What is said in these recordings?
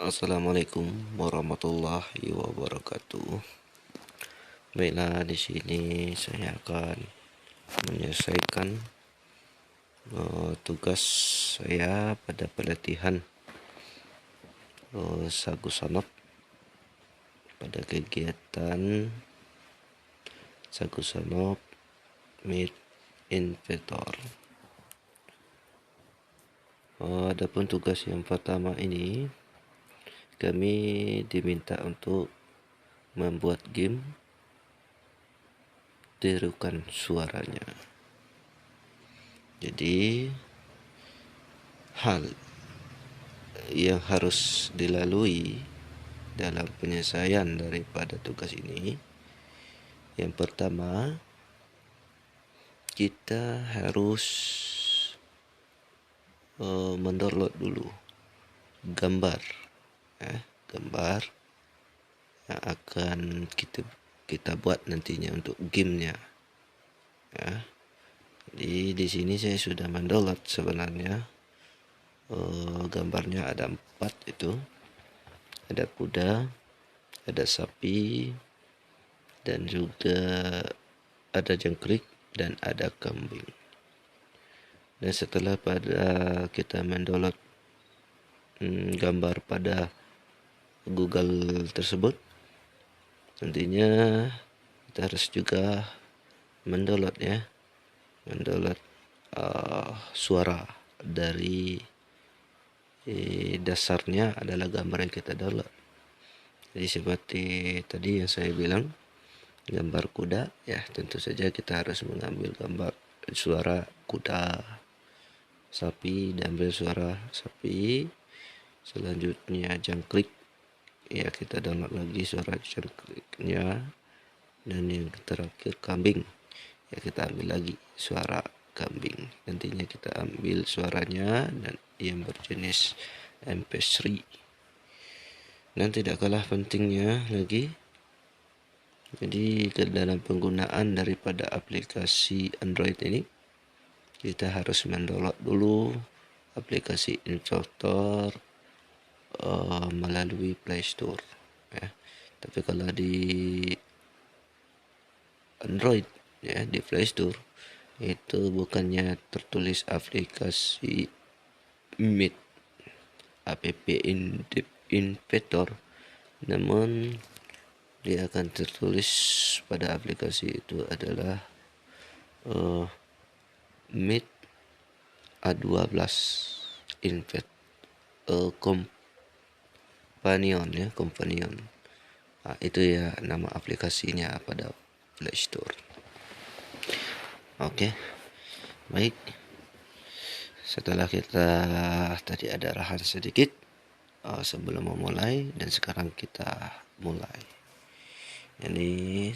Assalamualaikum warahmatullahi wabarakatuh. Baiklah, di sini saya akan menyelesaikan tugas saya pada pelatihan Sagu Sanop pada kegiatan Sagu Sanop Meet Inventor. Adapun tugas yang pertama ini, kami diminta untuk membuat game tirukan suaranya. Jadi hal yang harus dilalui dalam penyelesaian daripada tugas ini, yang pertama, kita harus mendownload dulu gambar yang akan kita buat nantinya untuk gamenya. Jadi di sini saya sudah mendownload sebenarnya. Gambarnya ada 4 itu. Ada kuda, ada sapi, dan juga ada jangkrik dan ada kambing. Dan setelah kita mendownload gambar pada Google tersebut, nantinya kita harus juga mendownload suara dari dasarnya adalah gambar yang kita download. Jadi seperti tadi yang saya bilang, gambar kuda, ya tentu saja kita harus mengambil gambar suara kuda. Sapi, diambil suara sapi. Selanjutnya jangkrik, ya kita download lagi suara jangkriknya. Dan yang terakhir kambing, ya kita ambil lagi suara kambing. Nantinya kita ambil suaranya dan yang berjenis MP3. Dan tidak kalah pentingnya lagi, jadi dalam penggunaan daripada aplikasi Android ini, kita harus mendownload dulu aplikasi Inventor melalui Play Store. Tapi kalau di Android, di Play Store itu bukannya tertulis aplikasi Meet app Inventor, namun dia akan tertulis pada aplikasi itu adalah Meet A12 Companion. Itu ya nama aplikasinya pada Play Store. Oke. Baik. Setelah kita tadi ada arahan sedikit sebelum memulai, dan sekarang kita mulai. Jadi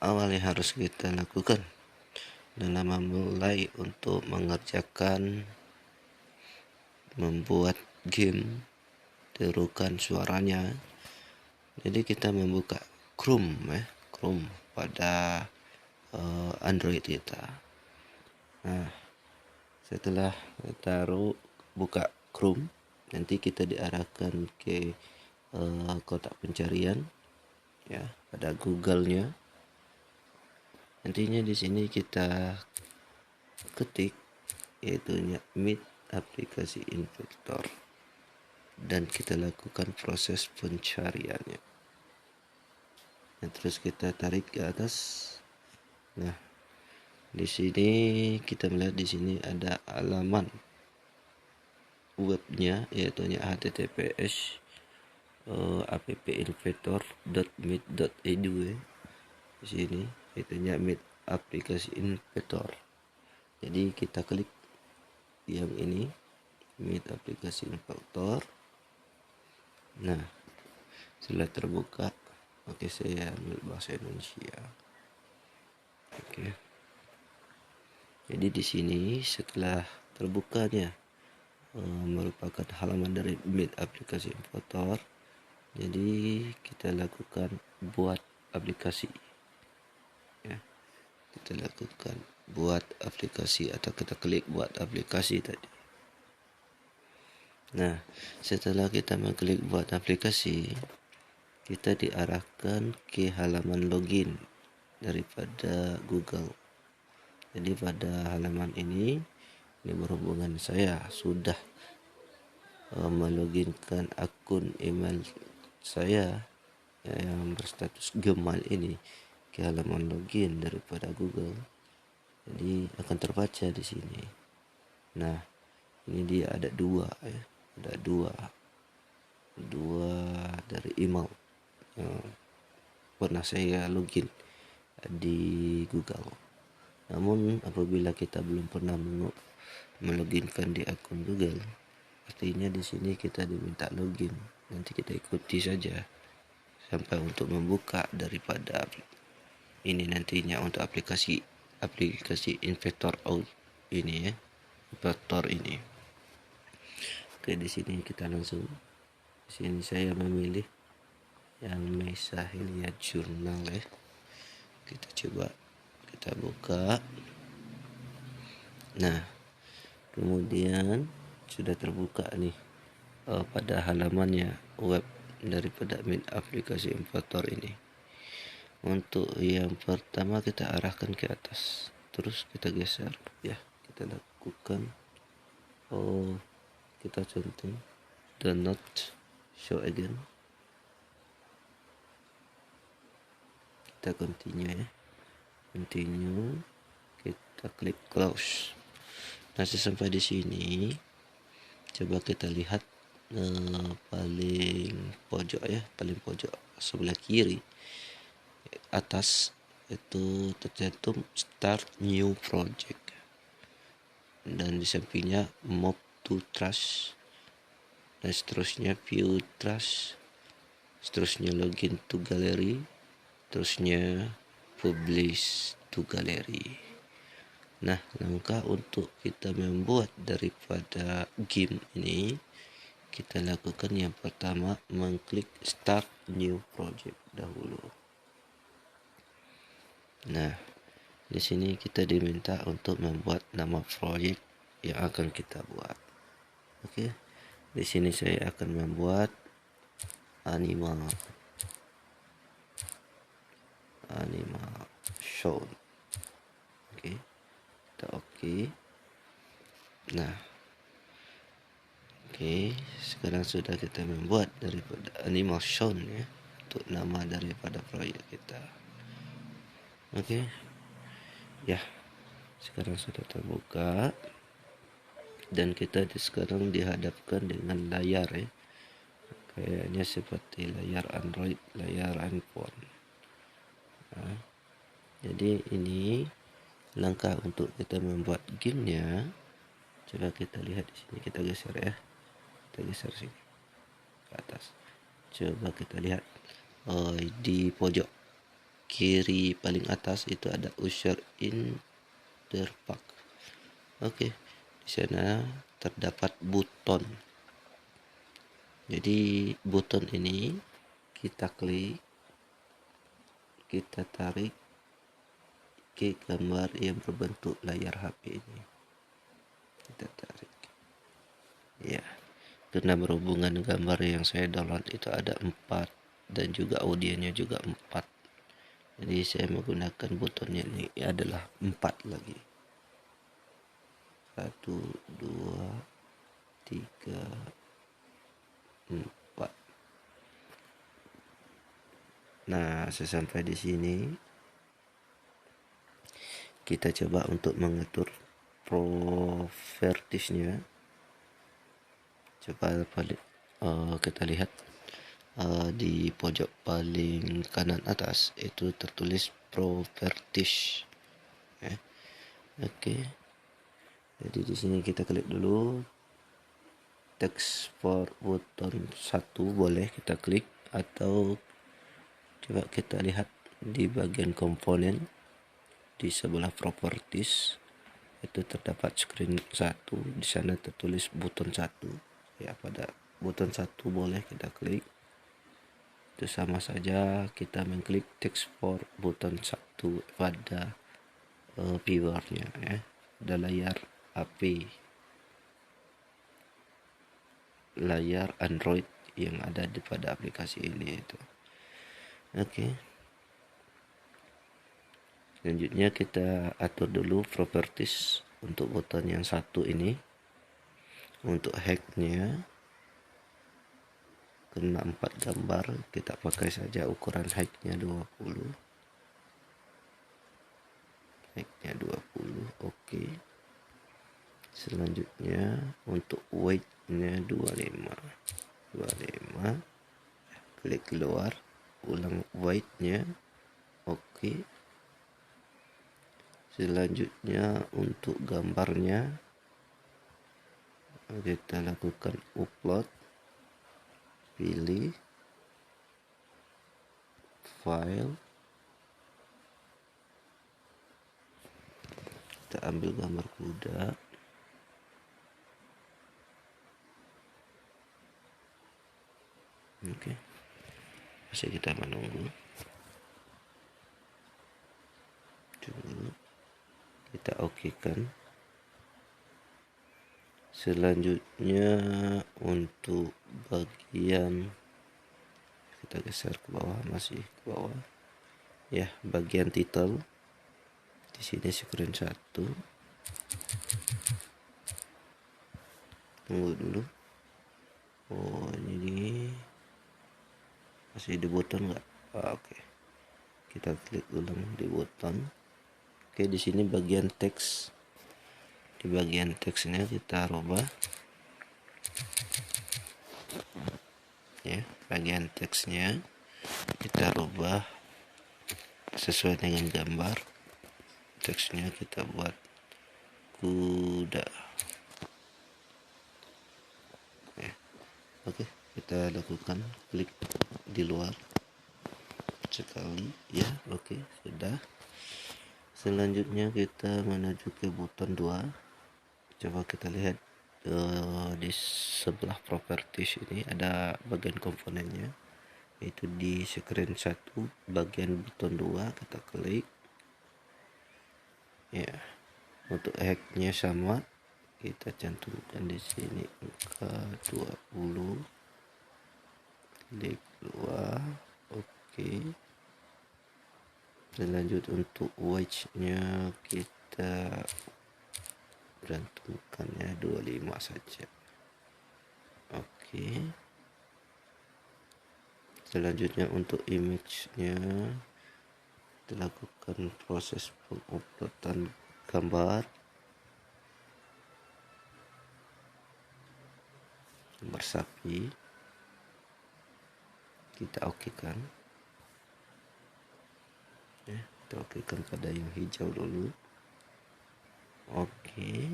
awal yang harus kita lakukan dalam memulai untuk mengerjakan membuat game tirukan suaranya, jadi kita membuka Chrome pada Android kita. Nah, setelah kita buka Chrome, nanti kita diarahkan ke kotak pencarian pada Google-nya. Nantinya di sini kita ketik yaitu Meet aplikasi Inventor, dan kita lakukan proses pencariannya. Dan terus kita tarik ke atas. Nah, di sini kita melihat di sini ada alaman webnya, yaitu https appinventor.meet.edu. Di sini itu Meet aplikasi Inventor. Jadi kita klik yang ini, Meet aplikasi Inventor. Nah, setelah terbuka, saya ambil bahasa Indonesia. Jadi di sini setelah terbukanya merupakan halaman dari Meet aplikasi Inventor, jadi kita lakukan buat aplikasi. Kita lakukan buat aplikasi atau kita klik buat aplikasi tadi. Nah, setelah kita mengklik buat aplikasi, kita diarahkan ke halaman login daripada Google. Jadi pada halaman ini berhubungan saya sudah meloginkan akun email saya yang berstatus Gemal ini ke halaman login daripada Google. Jadi akan terbaca di sini. Nah, ini dia ada dua ya. Ada dua dari email yang pernah saya login di Google. Namun apabila kita belum pernah meloginkan di akun Google, artinya di sini kita diminta login. Nanti kita ikuti saja sampai untuk membuka daripada ini nantinya untuk aplikasi investor ini ya, investor ini. Oke, di sini kita langsung. Di sini saya memilih yang Mesahilia Journal ya. Kita coba kita buka. Nah, kemudian sudah terbuka nih pada halamannya web daripada aplikasi investor ini. Untuk yang pertama kita arahkan ke atas, terus kita geser ya, kita lakukan kita centang do not show again, kita continue ya, continue, kita klik close. Nah, sampai di sini coba kita lihat paling pojok ya, paling pojok sebelah kiri atas itu tercantum start new project, dan di sampingnya move to trash, dan seterusnya view trash, seterusnya login to gallery, terusnya publish to gallery. Nah, langkah untuk kita membuat daripada game ini, kita lakukan yang pertama mengklik start new project dahulu. Nah, di sini kita diminta untuk membuat nama proyek yang akan kita buat. Oke. Di sini saya akan membuat animal show. Oke. Kita oke. Nah, oke, sekarang sudah kita membuat daripada animal show ya, untuk nama daripada proyek kita. Oke. Ya, sekarang sudah terbuka dan kita sekarang dihadapkan dengan layar ya, kayaknya seperti layar Android, layar iPhone. Nah, jadi ini langkah untuk kita membuat gamenya. Coba kita lihat di sini, kita geser ya, kita geser sini ke atas. Coba kita lihat di pojok kiri paling atas itu ada usher in the park. Oke, di sana terdapat buton. Jadi buton ini kita klik, kita tarik ke gambar yang berbentuk layar HP ini. Kita tarik. Ya, karena berhubungan gambar yang saya download itu ada 4 dan juga audionya juga 4. Jadi saya menggunakan butonnya ini adalah 4 lagi. 1, 2, 3, 4. Nah, sesampai di sini kita coba untuk mengatur propertiesnya. Coba kita lihat di pojok paling kanan atas itu tertulis properties. Oke. Jadi di sini kita klik dulu text for button 1, boleh kita klik, atau coba kita lihat di bagian komponen di sebelah properties itu terdapat screen 1, di sana tertulis button 1 ya. Pada button 1 boleh kita klik. Itu sama saja kita mengklik text for button 1 pada viewernya ya, pada layar HP. layar Android yang ada pada aplikasi ini itu. Oke. Selanjutnya kita atur dulu properties untuk button yang satu ini. Untuk height-nya kena 4 gambar, kita pakai saja ukuran height-nya 20. Height-nya 20. Oke. Selanjutnya untuk weight-nya 25. Klik keluar, ulang weight-nya. Oke. Selanjutnya untuk gambarnya kita lakukan upload, pilih file, kita ambil gambar kuda. Oke, masih kita menunggu. Tunggu, kita oke kan. Selanjutnya untuk bagian, kita geser ke bawah, masih ke bawah ya, bagian title di sini screen 1. Tunggu dulu. Oh, ini masih di button nggak? Oke. Kita klik ulang di button. Oke, di sini bagian teks. Di bagian teksnya kita rubah ya, bagian teksnya kita rubah sesuai dengan gambar. Teksnya kita buat kuda ya. Oke, kita lakukan klik di luar sekali ya. Oke, sudah. Selanjutnya kita menuju ke button 2. Coba kita lihat di sebelah properties ini ada bagian komponennya, yaitu di screen 1 bagian button 2 kita klik ya. Untuk height-nya sama, kita cantumkan di sini angka 20. Klik keluar. Oke. Lanjut untuk weight-nya kita cantumkannya 25 saja. Oke. Selanjutnya untuk image-nya kita lakukan proses penguploadan gambar sapi. Kita okekan ya, kita okekan pada yang hijau dulu. Oke.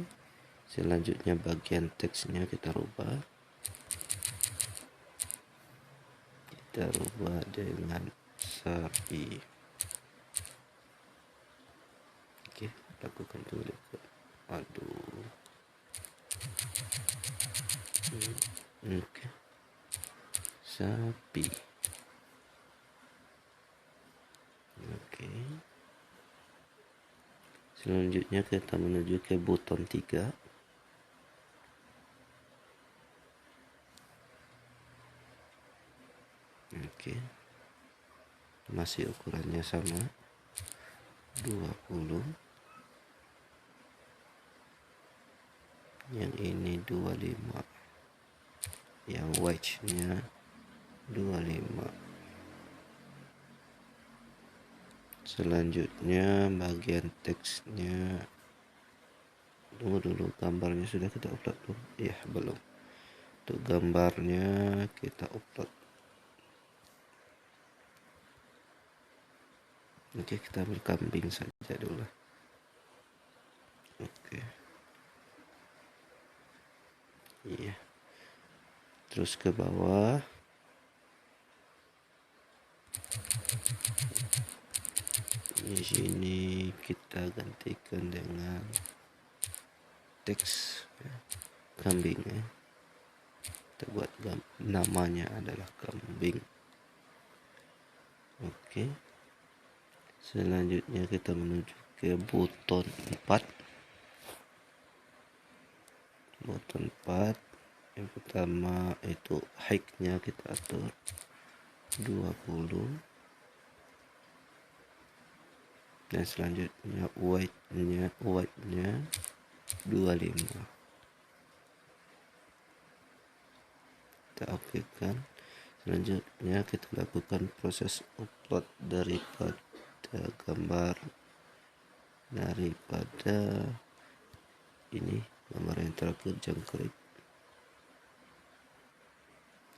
Selanjutnya bagian teksnya kita rubah. Kita rubah dengan sapi. Oke, lakukan dulu. Aduh. Oke. Sapi. Oke. Selanjutnya kita menuju ke button 3. Oke. Masih ukurannya sama 20. Yang ini 25. Yang width-nya 25. Selanjutnya bagian teksnya, tunggu dulu, gambarnya sudah kita upload belum? Ya, belum. Untuk gambarnya kita upload. Oke, kita ambil kambing saja dulu. Oke. Iya. Terus ke bawah. Di sini kita gantikan dengan teks ya, kambing ya. Kita buat namanya adalah kambing. Oke. Selanjutnya kita menuju ke button 4. Button 4 Yang pertama itu height-nya kita atur 20, dan selanjutnya width-nya 25. Kita oke kan. Selanjutnya kita lakukan proses upload daripada gambar, daripada ini gambar yang terakhir jangkrik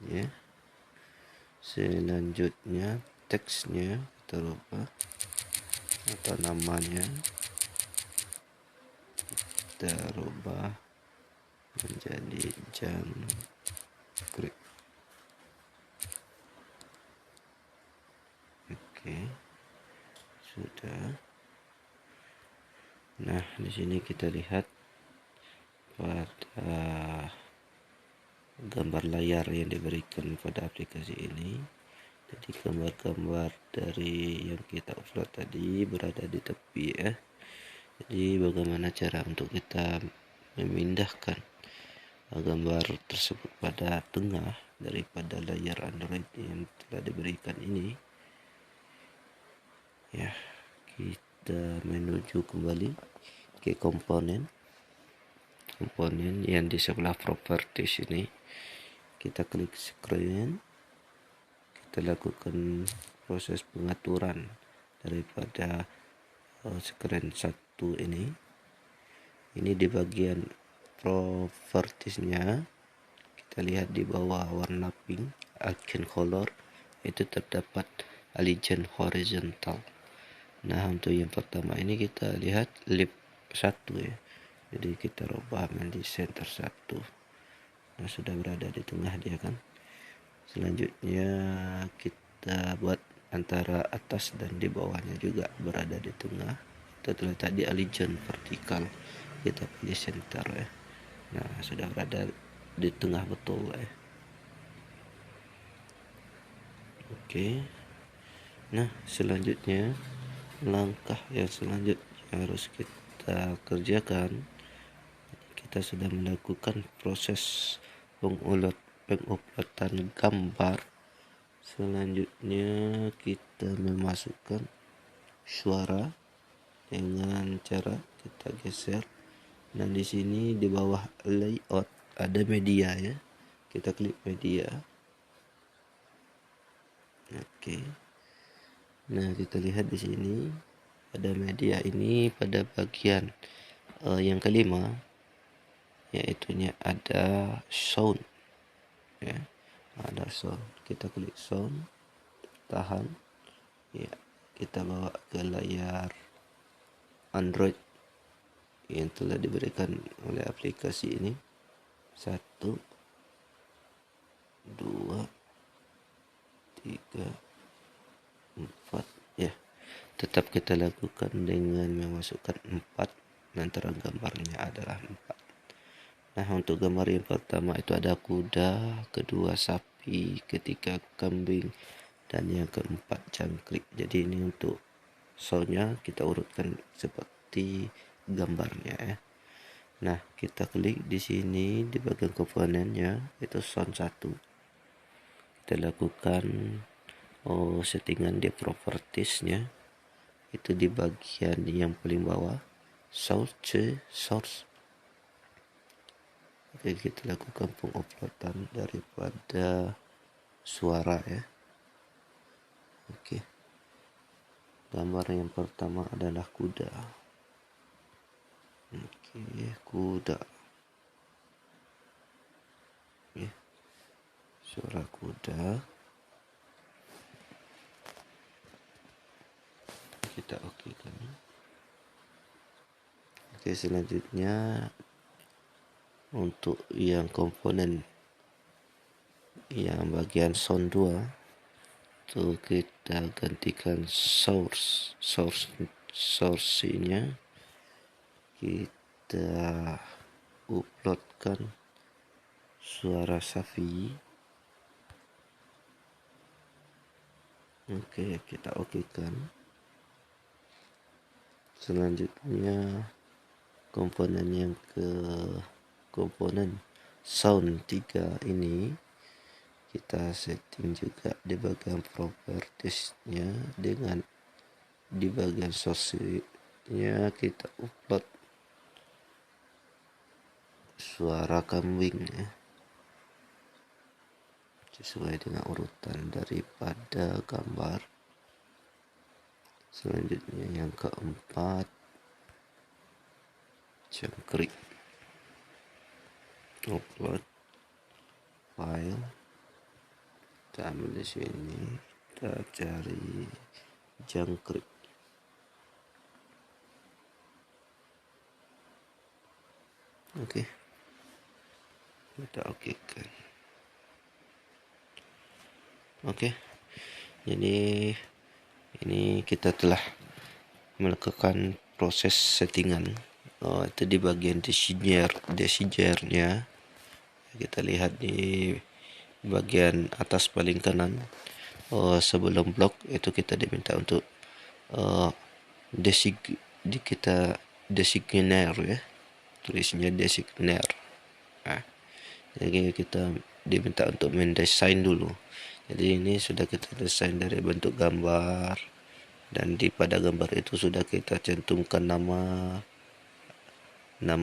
ya. Selanjutnya teksnya kita rubah atau namanya kita rubah menjadi jangkrik. Oke, sudah. Nah, di sini kita lihat pada gambar layar yang diberikan pada aplikasi ini. Jadi gambar-gambar dari yang kita upload tadi berada di tepi ya. Jadi bagaimana cara untuk kita memindahkan gambar tersebut pada tengah daripada layar Android yang telah diberikan ini ya. Kita menuju kembali ke komponen yang di sebelah properties ini. Kita klik screen, kita lakukan proses pengaturan daripada screen 1 ini di bagian propertiesnya. Kita lihat di bawah warna pink icon color itu terdapat align horizontal. Nah, untuk yang pertama ini kita lihat lip 1 ya. Jadi kita rubah menjadi center 1. Nah, sudah berada di tengah dia kan. Selanjutnya kita buat antara atas dan di bawahnya juga berada di tengah. Kita terletak di align vertikal. Kita pilih center ya. Nah, sudah berada di tengah betul ya. Oke. Nah, selanjutnya langkah yang selanjutnya harus kita kerjakan. Kita sudah melakukan proses penguploadan gambar. Selanjutnya kita memasukkan suara dengan cara kita geser. Dan di sini di bawah layout ada media ya. Kita klik media. Oke. Nah, kita lihat di sini pada media ini pada bagian yang kelima, yaitunya ada sound ya. Ada sound. Kita klik sound, tahan ya. Kita bawa ke layar Android yang telah diberikan oleh aplikasi ini. 1, 2, 3, 4 ya. Tetap kita lakukan dengan memasukkan 4, antara gambarnya adalah 4. Nah, untuk gambar yang pertama itu ada kuda, kedua sapi, ketiga kambing, dan yang keempat jangkrik. Jadi ini untuk soundnya kita urutkan seperti gambarnya ya. Nah, kita klik di sini di bagian komponennya itu sound 1. Kita lakukan settingan di propertiesnya itu di bagian yang paling bawah source. Jadi kita lakukan penguploadan daripada suara ya. Oke. Gambar yang pertama adalah kuda. Oke, kuda. Ya. Suara kuda. Kita oke kan. Oke, selanjutnya untuk yang komponen yang bagian sound 2 itu kita gantikan source-nya kita uploadkan suara sapi. Oke, kita oke kan. Selanjutnya komponen sound 3 ini kita setting juga di bagian propertiesnya, dengan di bagian source-nya kita upload suara kambing ya, sesuai dengan urutan daripada gambar. Selanjutnya yang keempat, jangkrik. Upload file, kita ambil di sini, kita cari jangkrik. Oke, kita okekan. Oke, jadi ini kita telah melakukan proses settingan. Itu di bagian designiernya. Kita lihat di bagian atas paling kanan. Sebelum blok itu kita diminta untuk kita designer ya, tulisnya designer. Nah, jadi kita diminta untuk mendesain dulu. Jadi ini sudah kita desain dari bentuk gambar, dan pada gambar itu sudah kita cantumkan nama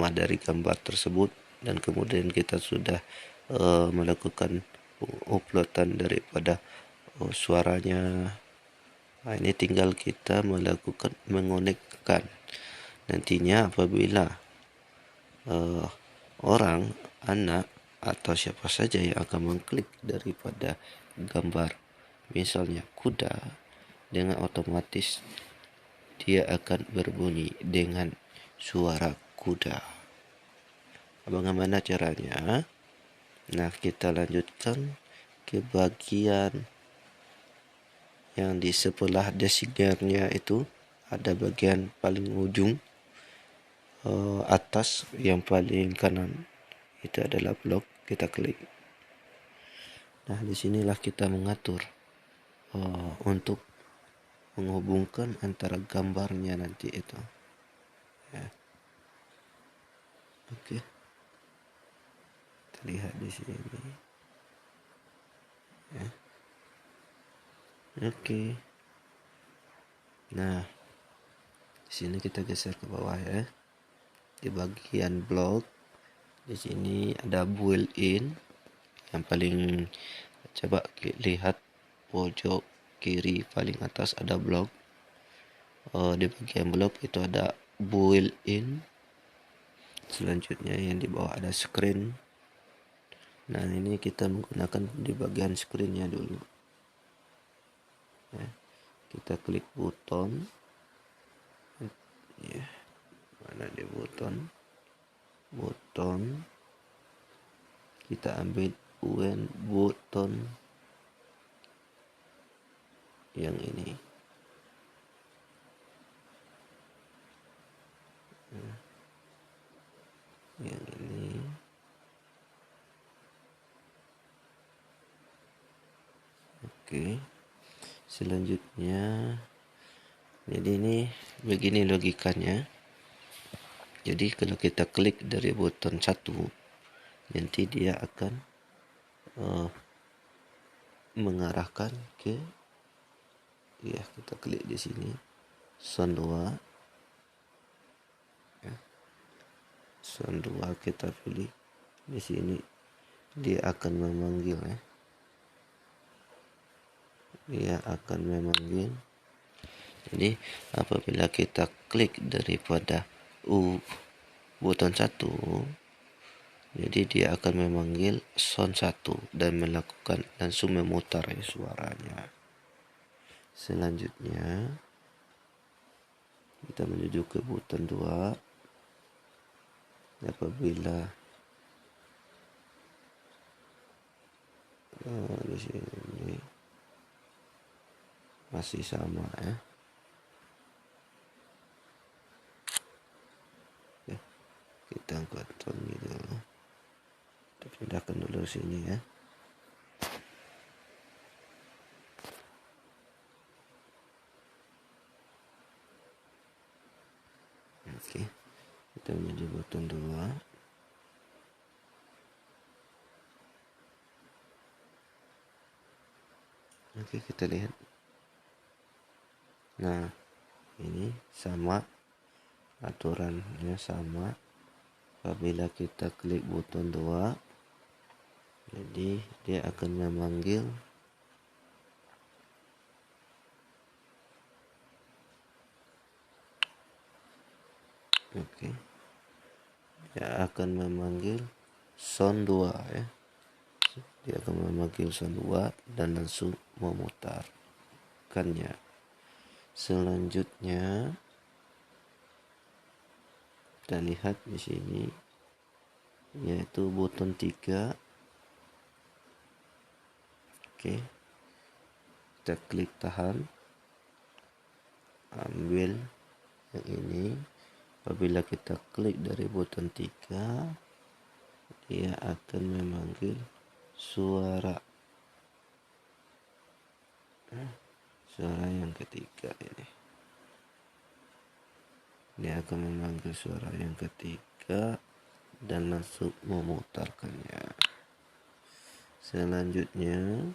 dari gambar tersebut, dan kemudian kita sudah melakukan uploadan daripada suaranya. Nah, ini tinggal kita mengonekkan. Nantinya apabila orang, anak, atau siapa saja yang akan mengklik daripada gambar, misalnya kuda, dengan otomatis dia akan berbunyi dengan suara kuda. Bagaimana caranya? Nah, kita lanjutkan ke bagian yang di sebelah designernya itu. Ada bagian paling ujung atas yang paling kanan, itu adalah blok. Kita klik. Nah, disinilah kita mengatur untuk menghubungkan antara gambarnya nanti itu ya. Oke, terlihat di sini ya. Oke, nah di sini kita geser ke bawah ya, di bagian blok. Di sini ada built-in yang paling, coba lihat pojok kiri paling atas ada blok. Di bagian blok itu ada built-in. Selanjutnya yang di bawah ada screen. Nah, ini kita menggunakan di bagian screennya dulu ya. Kita klik button ya, mana di button kita ambil button yang ini. Yang ini. Oke. Selanjutnya, jadi ini begini logikanya. Jadi kalau kita klik dari button 1, nanti dia akan mengarahkan ke, ya, kita klik di sini sound 2 ya. Sound 2 kita pilih di sini, dia akan memanggil ya. Dia akan memanggil. Jadi apabila kita klik daripada button 1, jadi dia akan memanggil sound 1 dan melakukan langsung memutar ya suaranya. Selanjutnya kita menuju ke button 2. Apabila di sini masih sama ya. Oke, kita angkat tone dulu. Kita pindahkan dulu sini ya. Oke, kita menuju button 2. Oke, kita lihat. Nah, ini sama, aturannya sama. Apabila kita klik button 2, jadi dia akan memanggil dia akan memanggil sound 2 ya. Dia akan memanggil sound 2 dan langsung memutarkannya. Selanjutnya kita lihat di sini yaitu button 3. Oke. Kita klik tahan. Ambil yang ini. Apabila kita klik dari button 3, dia akan memanggil suara yang ketiga ini. Dia akan memanggil suara yang ketiga dan langsung memutarkannya. Selanjutnya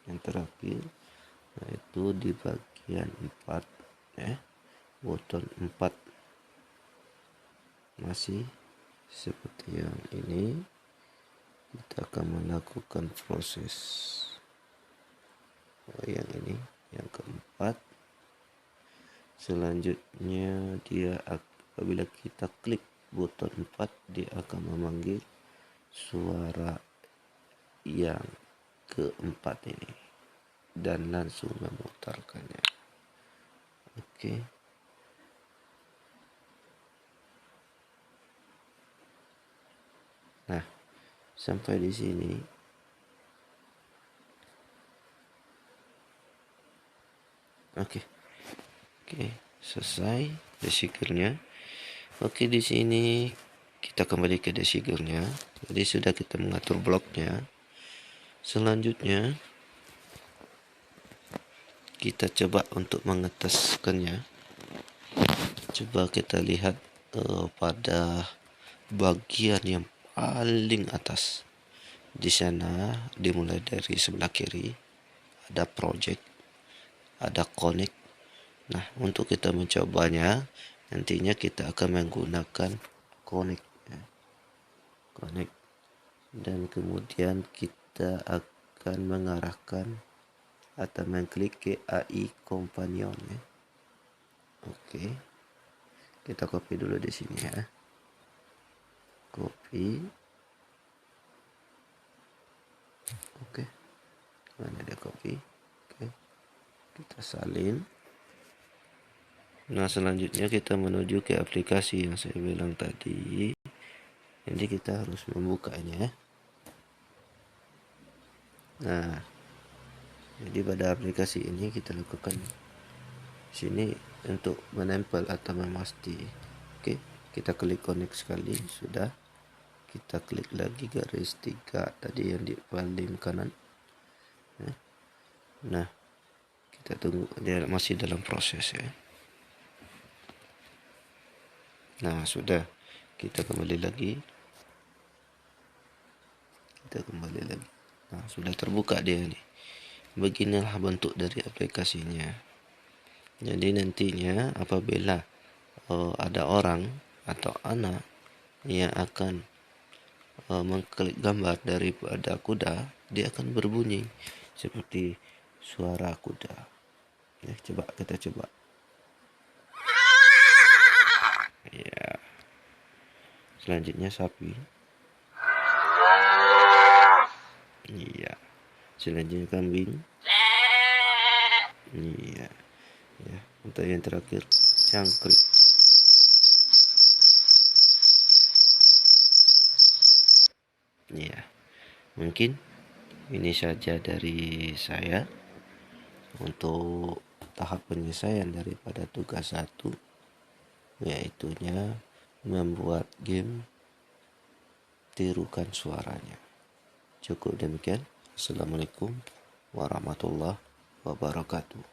yang terakhir yaitu di bagian 4 ya, button 4 masih seperti yang ini. Kita akan melakukan proses yang ini, yang keempat. Selanjutnya dia apabila kita klik button 4, dia akan memanggil suara yang keempat ini dan langsung memutarkannya. Oke. Nah, sampai di sini oke, selesai desigernya. Oke, di sini kita kembali ke desigernya. Jadi sudah kita mengatur bloknya. Selanjutnya kita coba untuk mengetaskannya. Coba kita lihat pada bagian yang paling atas. Di sana dimulai dari sebelah kiri ada project, ada connect. Nah, untuk kita mencobanya nantinya kita akan menggunakan connect ya. Connect, dan kemudian kita akan mengarahkan atau mengklik ke AI companion ya. Oke. Kita copy dulu di sini ya. Copy. Oke. Mana ada copy? Oke. Kita salin. Nah, selanjutnya kita menuju ke aplikasi yang saya bilang tadi. Jadi kita harus membukanya ya. Nah, jadi pada aplikasi ini kita lakukan sini untuk menempel atau memasti. Oke, kita klik connect sekali, sudah. Kita klik lagi garis 3 tadi yang di paling kanan. Nah, kita tunggu, dia masih dalam proses ya. Nah, sudah. Kita kembali lagi. Nah, sudah terbuka dia nih. Beginilah bentuk dari aplikasinya. Jadi nantinya apabila ada orang atau anak yang akan mengklik gambar daripada kuda, dia akan berbunyi seperti suara kuda. Ya, kita coba. Ya. Selanjutnya sapi. Iya. Selanjutnya kambing. Iya. Ya, untuk yang terakhir cangkrik. Iya. Mungkin ini saja dari saya untuk tahap penyelesaian daripada tugas 1, yaitunya membuat game tirukan suaranya. Cukup demikian. Assalamualaikum warahmatullahi wabarakatuh.